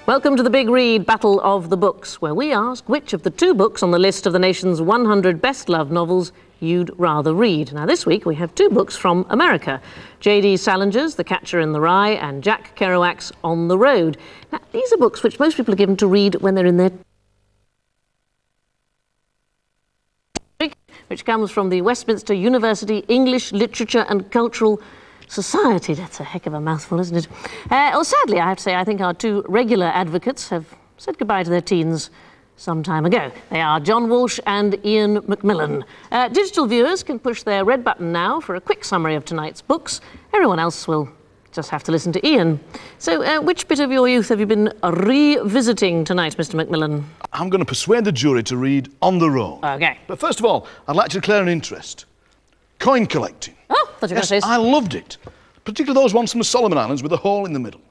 Welcome to the Big Read Battle of the Books, where we ask which of the 2 books on the list of the nation's 100 best-loved novels you'd rather read. Now, this week we have 2 books from America, J.D. Salinger's The Catcher in the Rye and Jack Kerouac's On the Road. Now, these are books which most people are given to read when they're in their which comes from the Westminster University English Literature and Cultural Society. That's a heck of a mouthful, isn't it? Well, sadly, I have to say, I think our 2 regular advocates have said goodbye to their teens some time ago. They are John Walsh and Ian Macmillan. Digital viewers can push their red button now for a quick summary of tonight's books. Everyone else will just have to listen to Ian. So, which bit of your youth have you been revisiting tonight, Mr. Macmillan? I'm going to persuade the jury to read On the Road. OK. But first of all, I'd like to declare an interest. Coin collecting. Oh, thought you were going to say... I loved it. Particularly those ones from the Solomon Islands with a hole in the middle.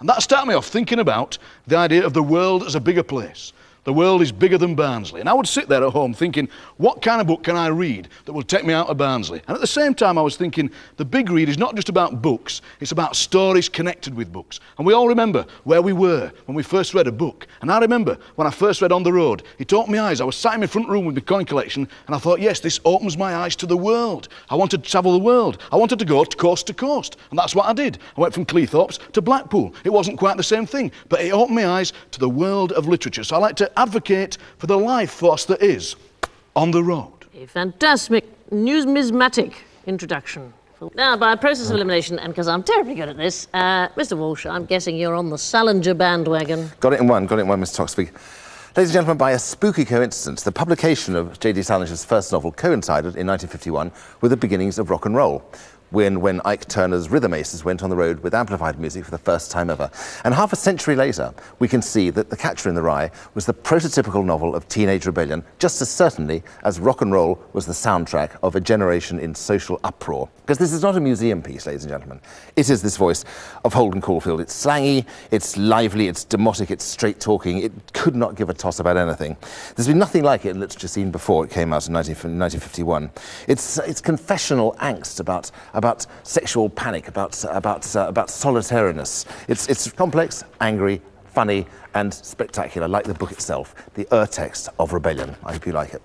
And that started me off thinking about the idea of the world as a bigger place. The world is bigger than Barnsley. And I would sit there at home thinking, what kind of book can I read that will take me out of Barnsley? And at the same time, I was thinking, the big read is not just about books, it's about stories connected with books. And we all remember where we were when we first read a book. And I remember when I first read On the Road, it opened my eyes. I was sat in my front room with my coin collection, and I thought, yes, this opens my eyes to the world. I wanted to travel the world. I wanted to go coast to coast. And that's what I did. I went from Cleethorpes to Blackpool. It wasn't quite the same thing, but it opened my eyes to the world of literature. So I like to advocate for the life force that is On the Road. A fantastic numismatic introduction. Now, by a process of elimination, and because I'm terribly good at this, Mr. Walsh, I'm guessing you're on the Salinger bandwagon. Got it in one, Mr. Toxvig. Ladies and gentlemen, by a spooky coincidence, the publication of J.D. Salinger's first novel coincided in 1951 with the beginnings of rock and roll, when Ike Turner's Rhythm Aces went on the road with amplified music for the first time ever. And half a century later, we can see that The Catcher in the Rye was the prototypical novel of teenage rebellion, just as certainly as rock and roll was the soundtrack of a generation in social uproar. Because this is not a museum piece, ladies and gentlemen. It is this voice of Holden Caulfield. It's slangy, it's lively, it's demotic, it's straight-talking. It could not give a toss about anything. There's been nothing like it in literature scene before it came out in 1951. It's confessional angst about sexual panic, about solitariness. It's complex, angry, funny, and spectacular, like the book itself, the urtext of rebellion. I hope you like it.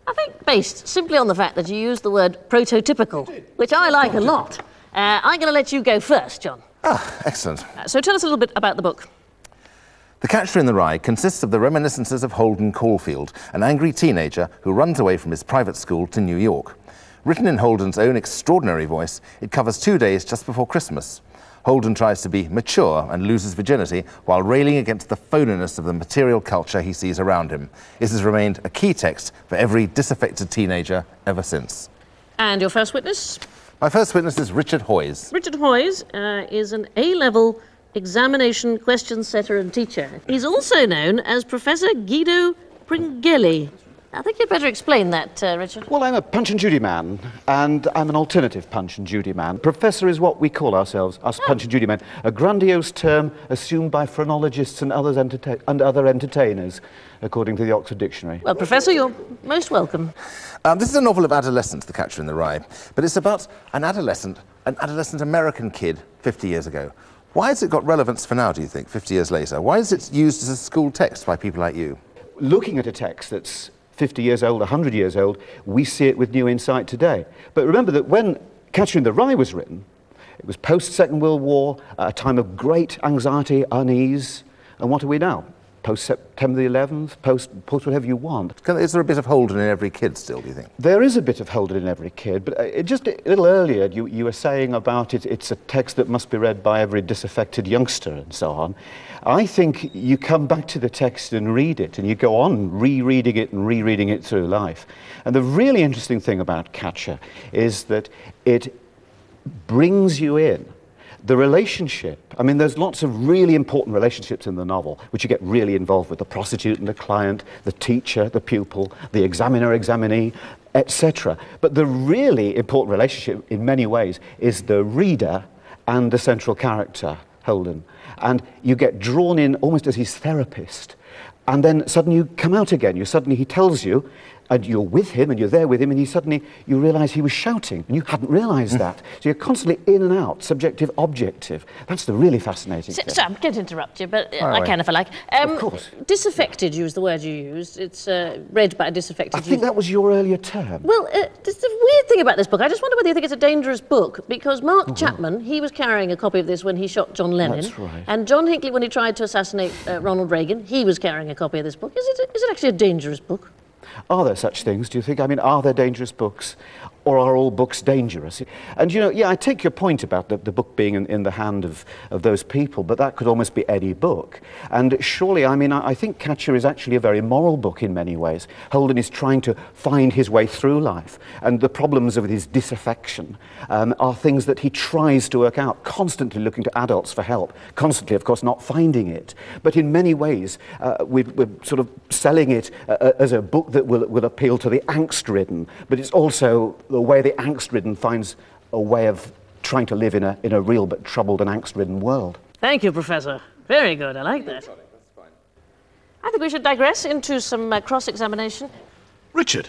I think based simply on the fact that you used the word prototypical, which I like a lot. I'm going to let you go first, John. Ah, excellent. So tell us a little bit about the book. The Catcher in the Rye consists of the reminiscences of Holden Caulfield, an angry teenager who runs away from his private school to New York. Written in Holden's own extraordinary voice, it covers 2 days just before Christmas. Holden tries to be mature and loses virginity while railing against the phoniness of the material culture he sees around him. It has remained a key text for every disaffected teenager ever since. And your first witness? My first witness is Richard Hoyes. Richard Hoyes is an A-level examination question setter and teacher. He's also known as Professor Guido Pringhelli. I think you'd better explain that, Richard. Well, I'm a Punch and Judy man, and I'm an alternative Punch and Judy man. Professor is what we call ourselves, us Punch and Judy men, a grandiose term assumed by phrenologists and other entertainers, according to the Oxford Dictionary. Well, Professor, you're most welcome. This is a novel of adolescence, The Catcher in the Rye, but it's about an adolescent American kid 50 years ago. Why has it got relevance for now, do you think, 50 years later? Why is it used as a school text by people like you? Looking at a text that's 50 years old, 100 years old, we see it with new insight today. But remember that when Catcher in the Rye was written, it was post-Second World War, a time of great anxiety, unease, and what are we now? Post-September the 11th, post whatever you want. Is there a bit of Holden in every kid still, do you think? There is a bit of Holden in every kid, but just a little earlier you were saying about it's a text that must be read by every disaffected youngster and so on. I think you come back to the text and read it, and you go on rereading it and rereading it through life. And the really interesting thing about Catcher is that it brings you in. The relationship, I mean, there's lots of really important relationships in the novel, which you get really involved with: the prostitute and the client, the teacher, the pupil, the examiner, examinee, etc. But the really important relationship, in many ways, is the reader and the central character, Holden. and you get drawn in almost as his therapist, and then suddenly you come out again. He tells you, and you're with him, and you're there with him, and you realise he was shouting, and you hadn't realised that. So you're constantly in and out, subjective, objective. That's the really fascinating thing. So I'm going to interrupt you, but I can if I like. Of course. Disaffected was the word you used. It's read by a disaffected I think that was your earlier term. Well, there's a weird thing about this book. I just wonder whether you think it's a dangerous book, because Mark Chapman, he was carrying a copy of this when he shot John Lennon. That's right. And John Hinckley, when he tried to assassinate Ronald Reagan, he was carrying a copy of this book. Is it actually a dangerous book? Are there such things, do you think? I mean, are there dangerous books? Or are all books dangerous? And, you know, yeah, I take your point about the book being in the hand of those people, but that could almost be any book. And surely, I mean, I think Catcher is actually a very moral book in many ways. Holden is trying to find his way through life, and the problems of his disaffection are things that he tries to work out, constantly looking to adults for help, constantly, of course, not finding it. But in many ways, we're sort of selling it as a book that will appeal to the angst-ridden, but it's also the way the angst-ridden finds a way of trying to live in a real but troubled and angst-ridden world. Thank you, Professor. Very good. I like that. I think we should digress into some cross-examination. Richard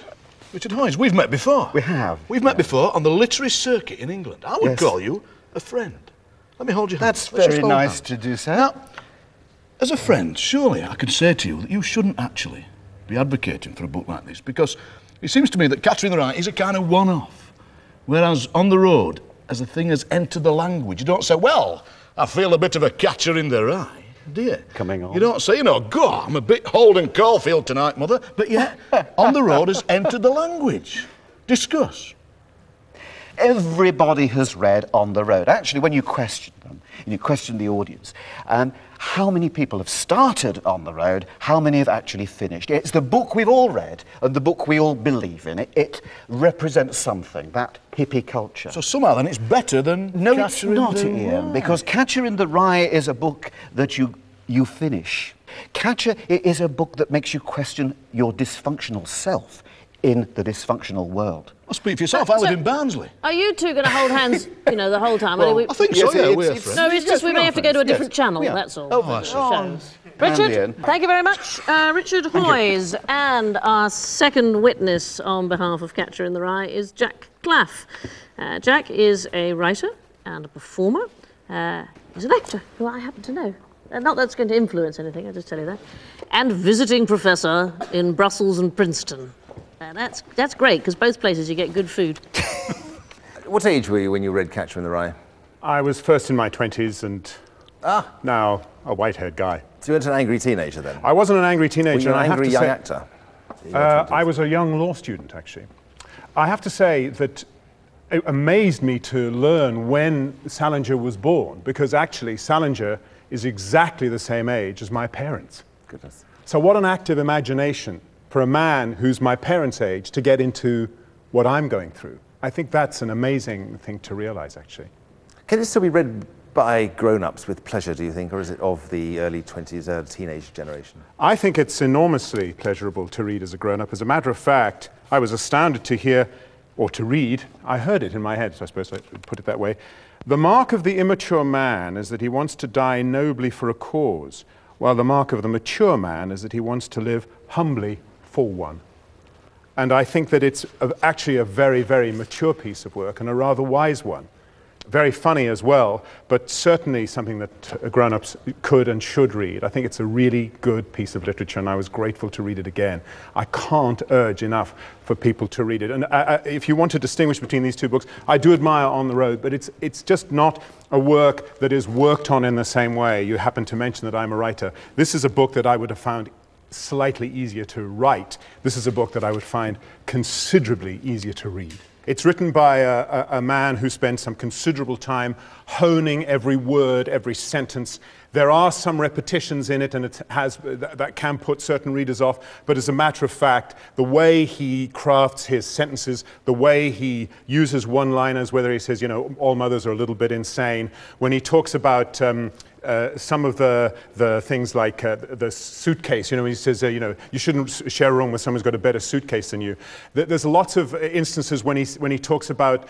Hoynes, we've met before. We have. We've met before on the literary circuit in England. I would call you a friend. Let me hold your hand. That's very nice to do, sir. Now, as a friend, surely I could say to you that you shouldn't actually be advocating for a book like this, because it seems to me that Catcher in the Rye is a kind of one-off, whereas On the Road, as a thing has entered the language, you don't say, well, I feel a bit of a Catcher in the Rye, do you? Coming on. You don't say, you know, God, I'm a bit Holden Caulfield tonight, mother, but yet On the Road has entered the language. Discuss. Everybody has read On the Road. Actually, when you question them, and you question the audience, how many people have started On the Road, how many have actually finished? It's the book we've all read, and the book we all believe in. It represents something, that hippie culture. So somehow then it's better than No, Catcher it's not, in the Ian, Rye. because Catcher in the Rye is a book that you finish. Catcher is a book that makes you question your dysfunctional self in the dysfunctional world. Well, speak for yourself, I live in Barnsley. Are you two going to hold hands, you know, the whole time? I think so, yeah, we're friends. No, it's just we may have to go to a different channel, Yeah. that's all. Oh, for the I see. shows. Richard, thank you very much. Richard Hoyes, and our second witness on behalf of Catcher in the Rye is Jack Claff. Jack is a writer and a performer. He's an actor, who I happen to know. Not that it's going to influence anything, I'll just tell you that. And visiting professor in Brussels and Princeton. That's great, because both places you get good food. What age were you when you read Catcher in the Rye? I was first in my 20s and now a white-haired guy. So you weren't an angry teenager then? I wasn't an angry teenager. Were you an and angry young I have to actor? say, I was a young law student, actually. I have to say that it amazed me to learn when Salinger was born, because actually Salinger is exactly the same age as my parents. Goodness. So what an active imagination for a man who's my parents' age to get into what I'm going through. I think that's an amazing thing to realize, actually. Can it still be read by grown-ups with pleasure, do you think, or is it of the early 20s, teenage generation? I think it's enormously pleasurable to read as a grown-up. As a matter of fact, I was astounded to hear, or to read, I heard it in my head, so I suppose I should put it that way. The mark of the immature man is that he wants to die nobly for a cause, while the mark of the mature man is that he wants to live humbly for one. And I think that it's actually a very, very mature piece of work, and a rather wise one. Very funny as well, but certainly something that grown-ups could and should read. I think it's a really good piece of literature, and I was grateful to read it again. I can't urge enough for people to read it. And if you want to distinguish between these two books, I do admire On the Road, but it's just not a work that is worked on in the same way. You happen to mention that I'm a writer. This is a book that I would have found slightly easier to write. This is a book that I would find considerably easier to read. It's written by a man who spent some considerable time honing every word, every sentence. There are some repetitions in it, and that can put certain readers off, but as a matter of fact, the way he crafts his sentences, the way he uses one-liners, whether he says, you know, all mothers are a little bit insane, when he talks about some of the things like the suitcase, you know, he says, you know, you shouldn't share a room with someone who's got a better suitcase than you. There's lots of instances when he talks about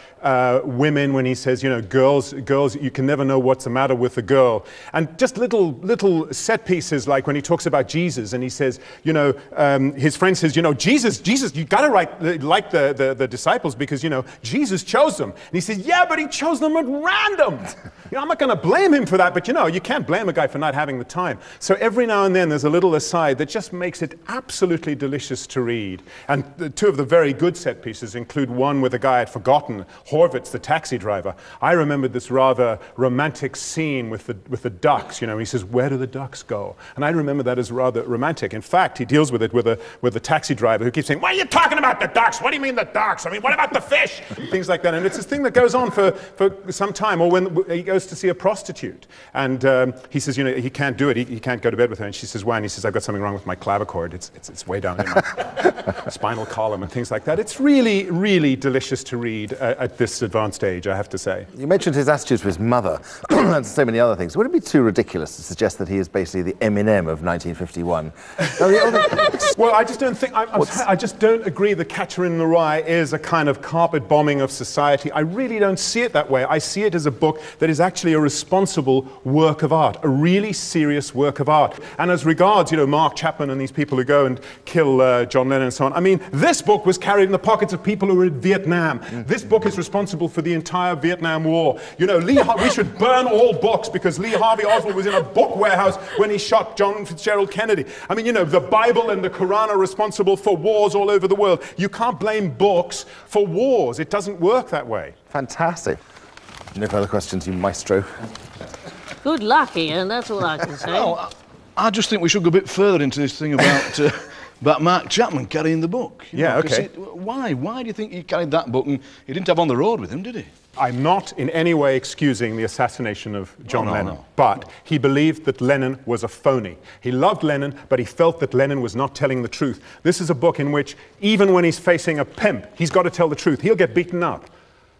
women, when he says, you know, girls, you can never know what's the matter with a girl. And just just little set pieces, like when he talks about Jesus and he says, you know, his friend says, you know, Jesus, you gotta like the disciples because, you know, Jesus chose them. And he says, yeah, but he chose them at random. You know, I'm not gonna blame him for that, but you know, you can't blame a guy for not having the time. So every now and then there's a little aside that just makes it absolutely delicious to read. And two of the very good set pieces include one with a guy I'd forgotten, Horvitz, the taxi driver. I remembered this rather romantic scene with the ducks. You know, he says, where do the ducks go? And I remember that as rather romantic. In fact, he deals with it with the taxi driver who keeps saying, what are you talking about, the ducks? What do you mean the ducks? I mean, what about the fish? Things like that. And it's this thing that goes on for some time. Or when he goes to see a prostitute and he says, you know, he can't do it. He can't go to bed with her. And she says, why? And he says, I've got something wrong with my clavichord. It's way down in my spinal column and things like that. It's really, really delicious to read at this advanced age, I have to say. You mentioned his attitudes with his mother and so many other things. Would it be too ridiculous to suggest that he is basically the Eminem of 1951? Well, I just don't think, I just don't agree that Catcher in the Rye is a kind of carpet bombing of society. I really don't see it that way. I see it as a book that is actually a responsible work of art, a really serious work of art. And as regards, you know, Mark Chapman and these people who go and kill John Lennon and so on, I mean, this book was carried in the pockets of people who were in Vietnam. This book is responsible for the entire Vietnam War. You know, we should burn all books because Lee Harvey Oswald was in a book warehouse when he shot John Fitzgerald Kennedy. I mean, you know, the Bible and the Quran are responsible for wars all over the world. You can't blame books for wars. It doesn't work that way. Fantastic. No further questions, you maestro. Good luck, Ian, that's all I can say. No, I just think we should go a bit further into this thing about Mark Chapman carrying the book. Yeah, okay. Why do you think he carried that book and he didn't have On the Road with him, did he? I'm not in any way excusing the assassination of John Lennon, but he believed that Lennon was a phony. He loved Lennon, but he felt that Lennon was not telling the truth. This is a book in which, even when he's facing a pimp, he's got to tell the truth. He'll get beaten up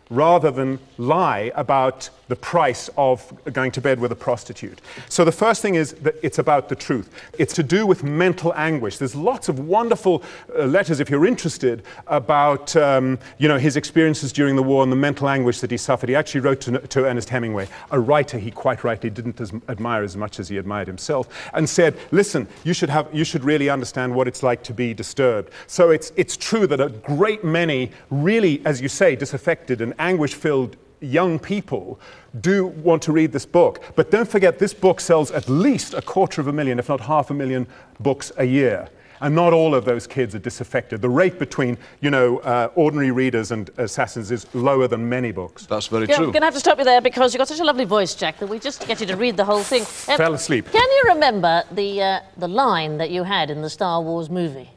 rather than lie about the price of going to bed with a prostitute. So the first thing is that it's about the truth. It's to do with mental anguish. There's lots of wonderful letters, if you're interested, about you know, his experiences during the war and the mental anguish that he suffered. He actually wrote to Ernest Hemingway, a writer he quite rightly didn't admire as much as he admired himself, and said, listen, you should really understand what it's like to be disturbed. So it's true that a great many really, as you say, disaffected and anguish-filled young people do want to read this book. But don't forget, this book sells at least 250,000, if not 500,000 books a year. And not all of those kids are disaffected. The rate between, you know, ordinary readers and assassins is lower than many books. That's very true. I'm going to have to stop you there because you've got such a lovely voice, Jack, that we just get you to read the whole thing. Fell asleep. Can you remember the line that you had in the Star Wars movie?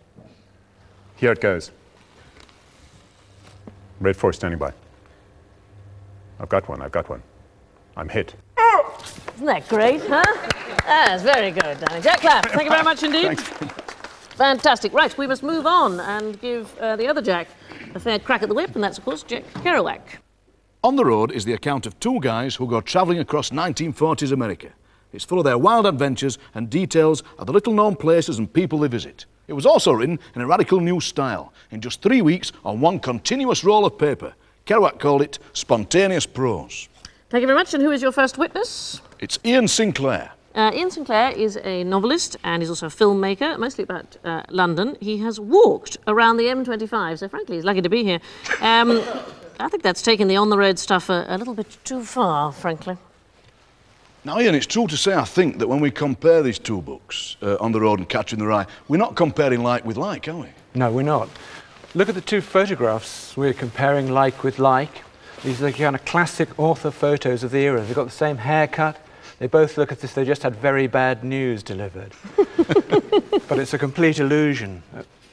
Here it goes. Red Force standing by. I've got one. I'm hit. Isn't that great, huh? That's very good, Danny. Jack Clapp, thank you very much indeed. Thanks. Fantastic. Right, we must move on and give the other Jack a fair crack at the whip, and that's, of course, Jack Kerouac. On the Road is the account of two guys who go travelling across 1940s America. It's full of their wild adventures and details of the little-known places and people they visit. It was also written in a radical new style, in just 3 weeks on one continuous roll of paper. Kerouac called it spontaneous prose. Thank you very much. And who is your first witness? It's Ian Sinclair. Ian Sinclair is a novelist and he's also a filmmaker, mostly about London. He has walked around the M25, so frankly he's lucky to be here. I think that's taken the on-the-road stuff a little bit too far, frankly. Now, Ian, it's true to say, I think, that when we compare these two books, On the Road and Catcher in the Rye, we're not comparing like with like, are we? No, we're not. Look at the two photographs. We're comparing like with like. These are the kind of classic author photos of the era. They've got the same haircut. They both look as if they just had very bad news delivered. But it's a complete illusion.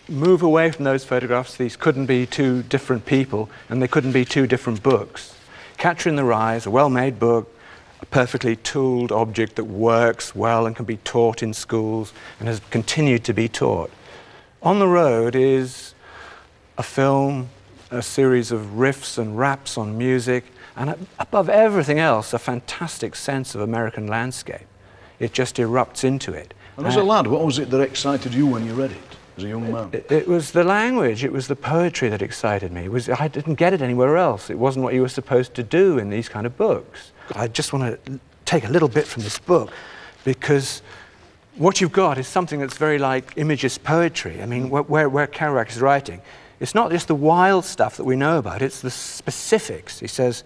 Move away from those photographs. These couldn't be two different people, and they couldn't be two different books. Catcher in the Rye is a well-made book, a perfectly tooled object that works well and can be taught in schools and has continued to be taught. On the Road is a film, a series of riffs and raps on music, and above everything else, a fantastic sense of American landscape. It just erupts into it. And as a lad, what was it that excited you when you read it, as a young man? It was the language, it was the poetry that excited me. I didn't get it anywhere else. It wasn't what you were supposed to do in these kind of books. I just want to take a little bit from this book because what you've got is something that's very like Imagist poetry. I mean, where Kerouac is writing, it's not just the wild stuff that we know about, it's the specifics. He says,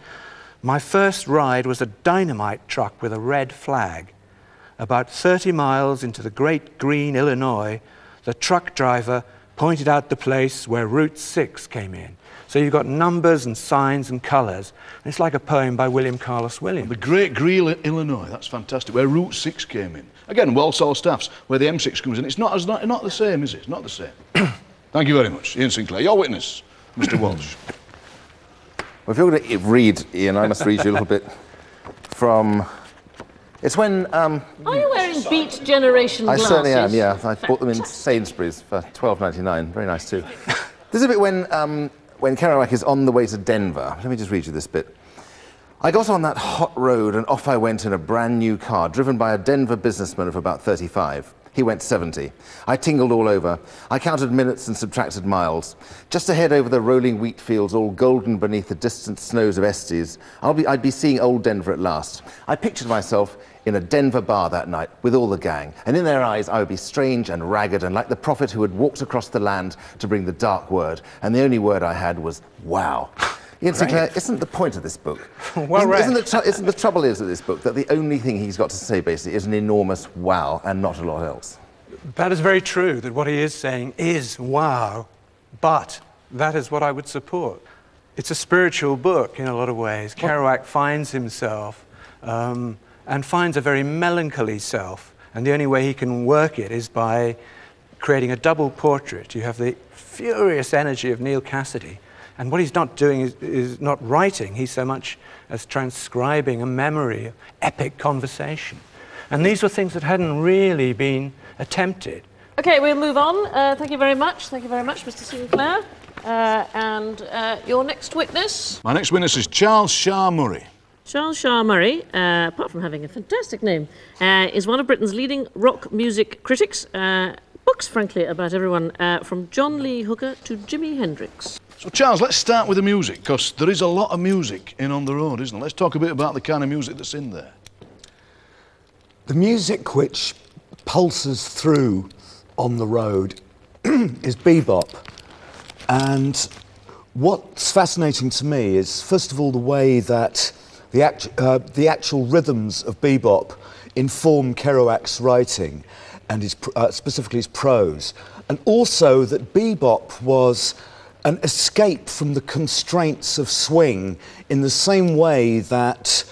"My first ride was a dynamite truck with a red flag. About 30 miles into the great green Illinois, the truck driver pointed out the place where Route 6 came in." So you've got numbers and signs and colours. It's like a poem by William Carlos Williams. The great green Illinois, that's fantastic, where Route 6 came in. Again, Walsall Staffs, where the M6 comes in. It's not the same, is it? It's not the same. Thank you very much. Ian Sinclair, your witness, Mr. Walsh. Well, if you're going to read, Ian, I must read you a little bit from... It's when... Are you wearing Beat Generation I glasses? certainly am, yeah. I bought them in Sainsbury's for $12.99. Very nice, too. This is a bit when Kerouac is on the way to Denver. Let me just read you this bit. "I got on that hot road and off I went in a brand new car, driven by a Denver businessman of about 35. He went 70. I tingled all over. I counted minutes and subtracted miles. Just ahead over the rolling wheat fields, all golden beneath the distant snows of Estes, I'd be seeing old Denver at last. I pictured myself in a Denver bar that night with all the gang, and in their eyes I would be strange and ragged and like the prophet who had walked across the land to bring the dark word, and the only word I had was wow." Ian Sinclair, isn't the point of this book? Well isn't the trouble is with this book that the only thing he's got to say basically is an enormous wow and not a lot else? That is very true, that what he is saying is wow, but that is what I would support. It's a spiritual book in a lot of ways. Kerouac finds himself and finds a very melancholy self, and the only way he can work it is by creating a double portrait. You have the furious energy of Neil Cassidy, and what he's not doing is not writing, he's so much as transcribing a memory of epic conversation. And these were things that hadn't really been attempted. OK, we'll move on. Thank you very much. Thank you very much, Mr. Sinclair. And your next witness? My next witness is Charles Shaar Murray. Charles Shaar Murray, apart from having a fantastic name, is one of Britain's leading rock music critics. Books, frankly, about everyone from John Lee Hooker to Jimi Hendrix. So, Charles, let's start with the music, because there is a lot of music in On the Road, isn't there? Let's talk a bit about the kind of music that's in there. The music which pulses through On the Road is bebop. And what's fascinating to me is, first of all, the way that the actual rhythms of bebop inform Kerouac's writing, and specifically his prose. And also that bebop was an escape from the constraints of swing in the same way that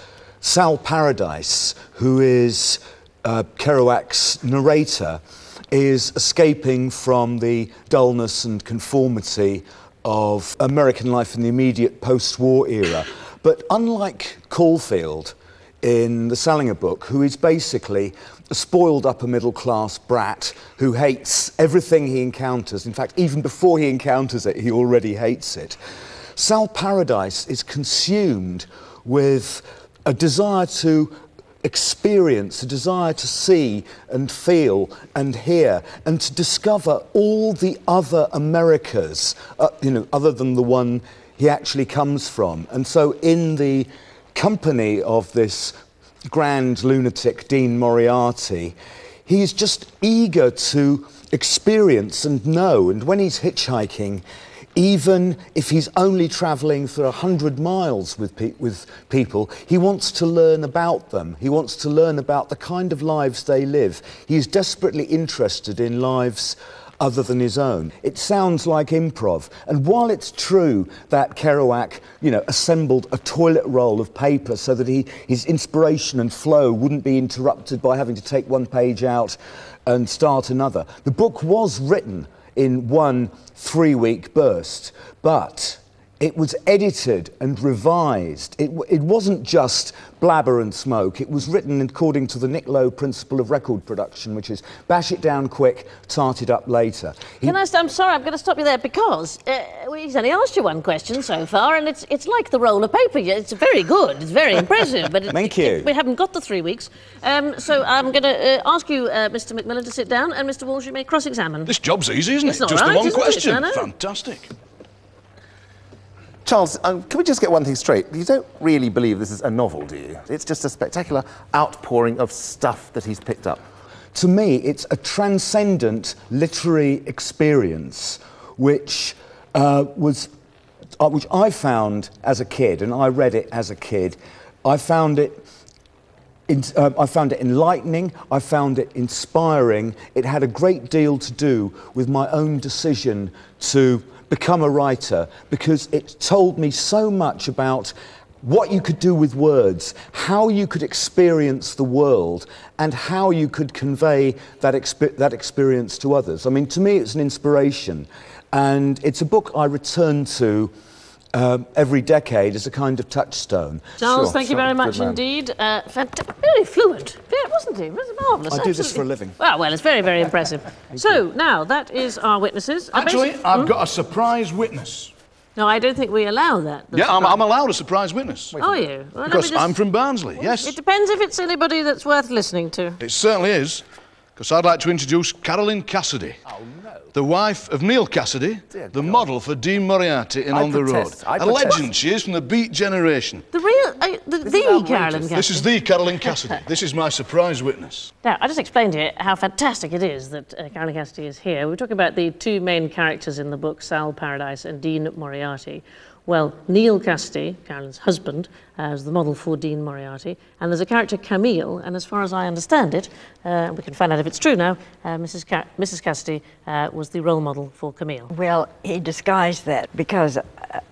Sal Paradise, who is Kerouac's narrator, is escaping from the dullness and conformity of American life in the immediate post-war era. But unlike Caulfield in the Salinger book, who is basically a spoiled upper middle class brat who hates everything he encounters. In fact, even before he encounters it, he already hates it. Sal Paradise is consumed with a desire to experience, a desire to see and feel and hear and to discover all the other Americas, other than the one he actually comes from. And so in the company of this grand lunatic Dean Moriarty, he's just eager to experience and know. And when he's hitchhiking, even if he's only travelling for 100 miles with people, he wants to learn about them. He wants to learn about the kind of lives they live. He's desperately interested in lives other than his own. It sounds like improv. And while it's true that Kerouac, assembled a toilet roll of paper so that his inspiration and flow wouldn't be interrupted by having to take one page out and start another, the book was written in one 3-week burst, but it was edited and revised. It wasn't just blabber and smoke. It was written according to the Nick Lowe principle of record production, which is bash it down quick, tart it up later. I'm sorry, I'm going to stop you there because he's only asked you one question so far, and it's like the roll of paper. It's very good, it's very impressive, but Thank you. We haven't got the 3 weeks. So I'm going to ask you, Mr. McMillan, to sit down, and Mr. Walsh, you may cross-examine. This job's easy, isn't it? It's not Just right, the one isn't it? question. I know. Fantastic. Charles, can we just get one thing straight? You don't really believe this is a novel, do you? It's just a spectacular outpouring of stuff that he's picked up. To me, it's a transcendent literary experience which which I found as a kid, and I read it as a kid. I found it enlightening, I found it inspiring. It had a great deal to do with my own decision to become a writer, because it told me so much about what you could do with words, how you could experience the world, and how you could convey that experience to others. I mean, to me, it's an inspiration, and it's a book I return to every decade as a kind of touchstone. Charles, thank you very much indeed. Very fluent, wasn't he? It was marvellous. I do this for a living. Well, it's very, very impressive. So, now, that is our witnesses. Actually, I've got a surprise witness. No, I don't think we allow that. Yeah, I'm allowed a surprise witness. Are you? Well, because I'm from Barnsley, yes. It depends if it's anybody that's worth listening to. It certainly is, because I'd like to introduce Carolyn Cassidy. Oh, no. The wife of Neil Cassidy, the model for Dean Moriarty in On the Road. A legend she is from the Beat generation. The real, the Carolyn Cassidy. This is the Carolyn Cassidy. This is my surprise witness. Now, I just explained to you how fantastic it is that Carolyn Cassidy is here. We're talking about the two main characters in the book, Sal Paradise and Dean Moriarty. Well, Neil Cassidy, Carolyn's husband, is the model for Dean Moriarty, and there's a character, Camille, and as far as I understand it, we can find out if it's true now, Mrs. Cassidy was the role model for Camille. Well, he disguised that because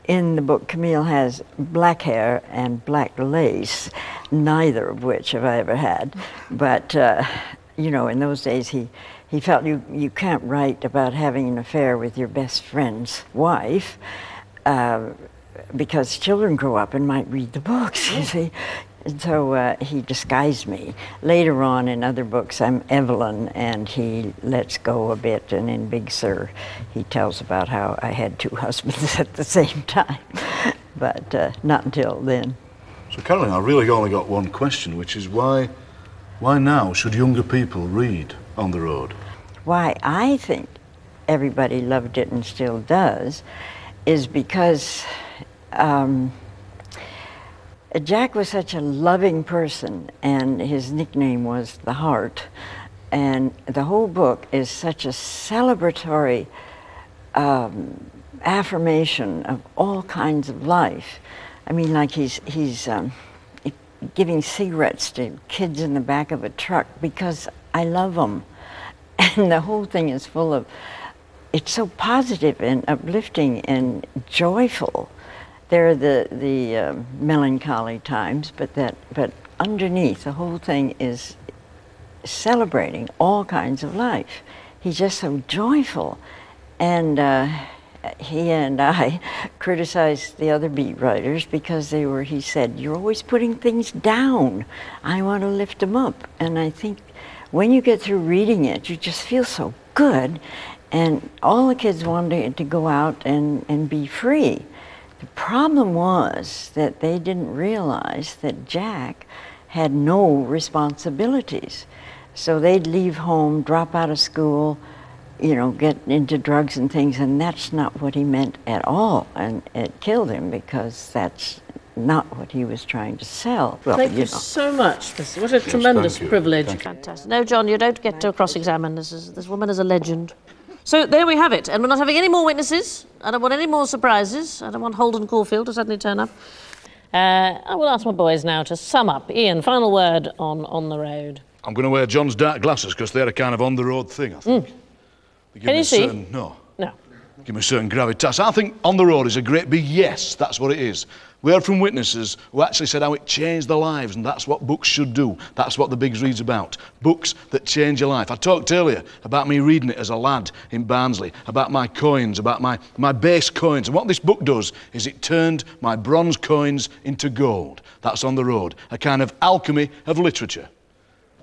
in the book Camille has black hair and black lace, neither of which have I ever had, but you know, in those days he felt you can't write about having an affair with your best friend's wife, because children grow up and might read the books, you see. And so he disguised me. Later on in other books, I'm Evelyn, and he lets go a bit, and in Big Sur, he tells about how I had two husbands at the same time, but not until then. So, Carolyn, I really only got one question, which is why now should younger people read On the Road? Why I think everybody loved it and still does is because Jack was such a loving person, and his nickname was the Heart, and the whole book is such a celebratory affirmation of all kinds of life. I mean, like he's giving cigarettes to kids in the back of a truck because I love them, and the whole thing is full of, it's so positive and uplifting and joyful. There are the melancholy times, but underneath the whole thing is celebrating all kinds of life. He's just so joyful, and he and I criticized the other beat writers because he said, "You're always putting things down. I want to lift them up." And I think when you get through reading it, you just feel so good. And all the kids wanted to go out and be free. The problem was that they didn't realize that Jack had no responsibilities. So they'd leave home, drop out of school, you know, get into drugs and things, and that's not what he meant at all. And it killed him because that's not what he was trying to sell. Well, Thank you so much. What a tremendous privilege. Fantastic. No, John, you don't get to cross-examine. This woman is a legend. So there we have it, and we're not having any more witnesses. I don't want any more surprises. I don't want Holden Caulfield to suddenly turn up. I will ask my boys now to sum up. Ian, final word on the road. I'm going to wear John's dark glasses because they're a kind of on-the-road thing, I think. Can you see? No. No. Give me a certain gravitas. I think On the Road is a great big yes, that's what it is. We heard from witnesses who actually said how it changed their lives, and that's what books should do. That's what the Bigs read's about. Books that change your life. I talked earlier about me reading it as a lad in Barnsley, about my coins, about my base coins. And what this book does is it turned my bronze coins into gold. That's On the Road, a kind of alchemy of literature.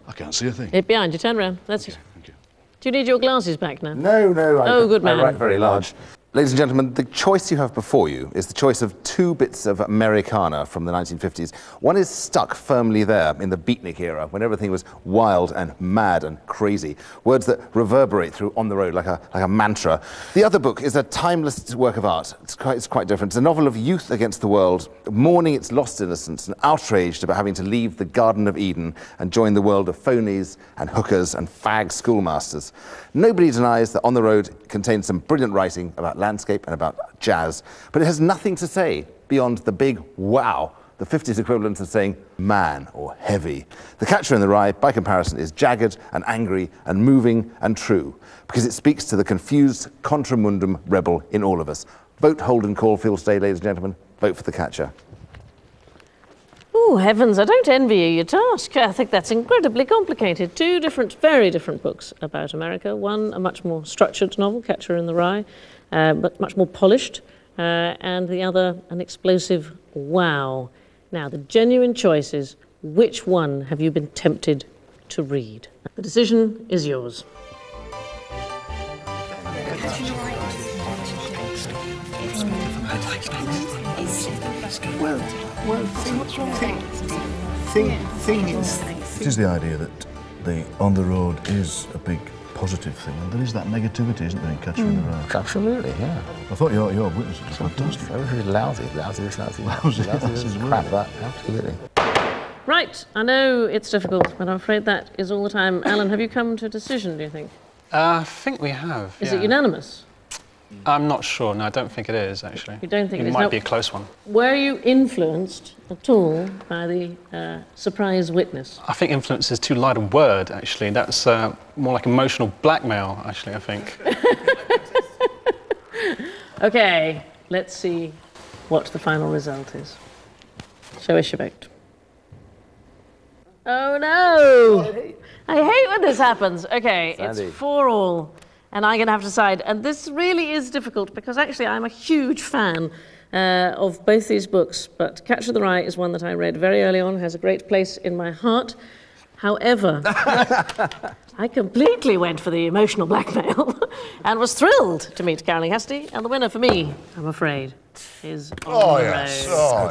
I can't see a thing. It behind you, turn around. That's it. Thank you. Do you need your glasses back now? No, Oh, good man. I write very large. Ladies and gentlemen, the choice you have before you is the choice of two bits of Americana from the 1950s. One is stuck firmly there in the beatnik era, when everything was wild and mad and crazy. Words that reverberate through On the Road like a mantra. The other book is a timeless work of art. It's quite different. It's a novel of youth against the world, mourning its lost innocence and outraged about having to leave the Garden of Eden and join the world of phonies and hookers and fag schoolmasters. Nobody denies that On the Road contains some brilliant writing about landscape and about jazz, but it has nothing to say beyond the big wow, the 50s equivalent of saying man or heavy. The Catcher in the Rye, by comparison, is jagged and angry and moving and true, because it speaks to the confused contramundum rebel in all of us. Vote Holden Caulfield today, ladies and gentlemen. Vote for The Catcher. Oh, heavens, I don't envy you your task. I think that's incredibly complicated. Two very different books about America. One, a much more structured novel, Catcher in the Rye, but much more polished. And the other, an explosive wow. Now, the genuine choice is, which one have you been tempted to read? The decision is yours. Thing is, it is the idea that the On the Road is a big positive thing, and there is that negativity, isn't there, in Catcher in the Rye? Absolutely, yeah. I thought your witness was fantastic. Very lousy crap, that, absolutely. Right, I know it's difficult, but I'm afraid that is all the time. Alan, have you come to a decision, do you think? I think we have, Is it unanimous? I'm not sure. No, I don't think it is, actually. You don't think it is? It might be a close one. Were you influenced at all by the surprise witness? I think influence is too light a word, actually. That's more like emotional blackmail, actually, I think. OK, let's see what the final result is. Show us your vote. Oh, no! I hate when this happens. OK, it's 4-4. And I'm going to have to decide. And this really is difficult because actually I'm a huge fan of both these books. But Catcher in the Rye is one that I read very early on, has a great place in my heart. However, I completely went for the emotional blackmail and was thrilled to meet Caroline Cassidy. And the winner for me, I'm afraid, is On the Road. Oh,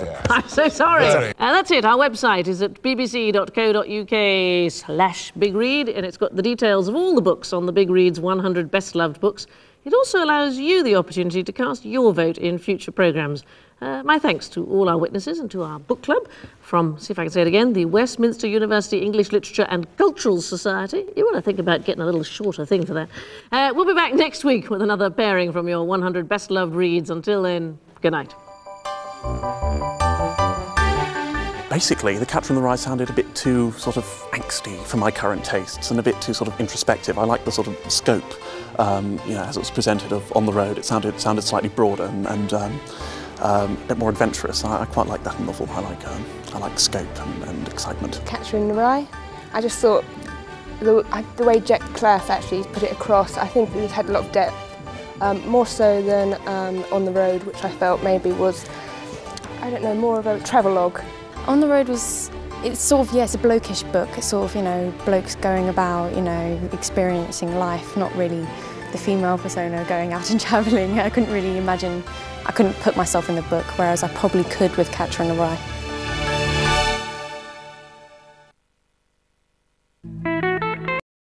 yes. I'm so sorry. And that's it. Our website is at bbc.co.uk/bigread, and it's got the details of all the books on the Big Read's 100 best-loved books. It also allows you the opportunity to cast your vote in future programmes. My thanks to all our witnesses and to our book club from, see if I can say it again, the Westminster University English Literature and Cultural Society. You want to think about getting a little shorter thing for that. We'll be back next week with another pairing from your 100 best-loved reads. Until then, good night. Basically, The Catcher in the Rye sounded a bit too sort of angsty for my current tastes and a bit too sort of introspective. I like the sort of scope, you know, as it was presented of On the Road. It sounded slightly broader and a bit more adventurous. I quite like that novel. I like scope and excitement. Catcher in the Rye. I just thought the way Jack Clough actually put it across, I think it had a lot of depth, more so than On the Road, which I felt maybe was, I don't know, more of a travelogue. On the Road was, it's sort of, yeah, it's a blokish book. It's sort of, you know, blokes going about, you know, experiencing life, not really the female persona going out and travelling. I couldn't really imagine, I couldn't put myself in the book, whereas I probably could with Catcher in the Rye.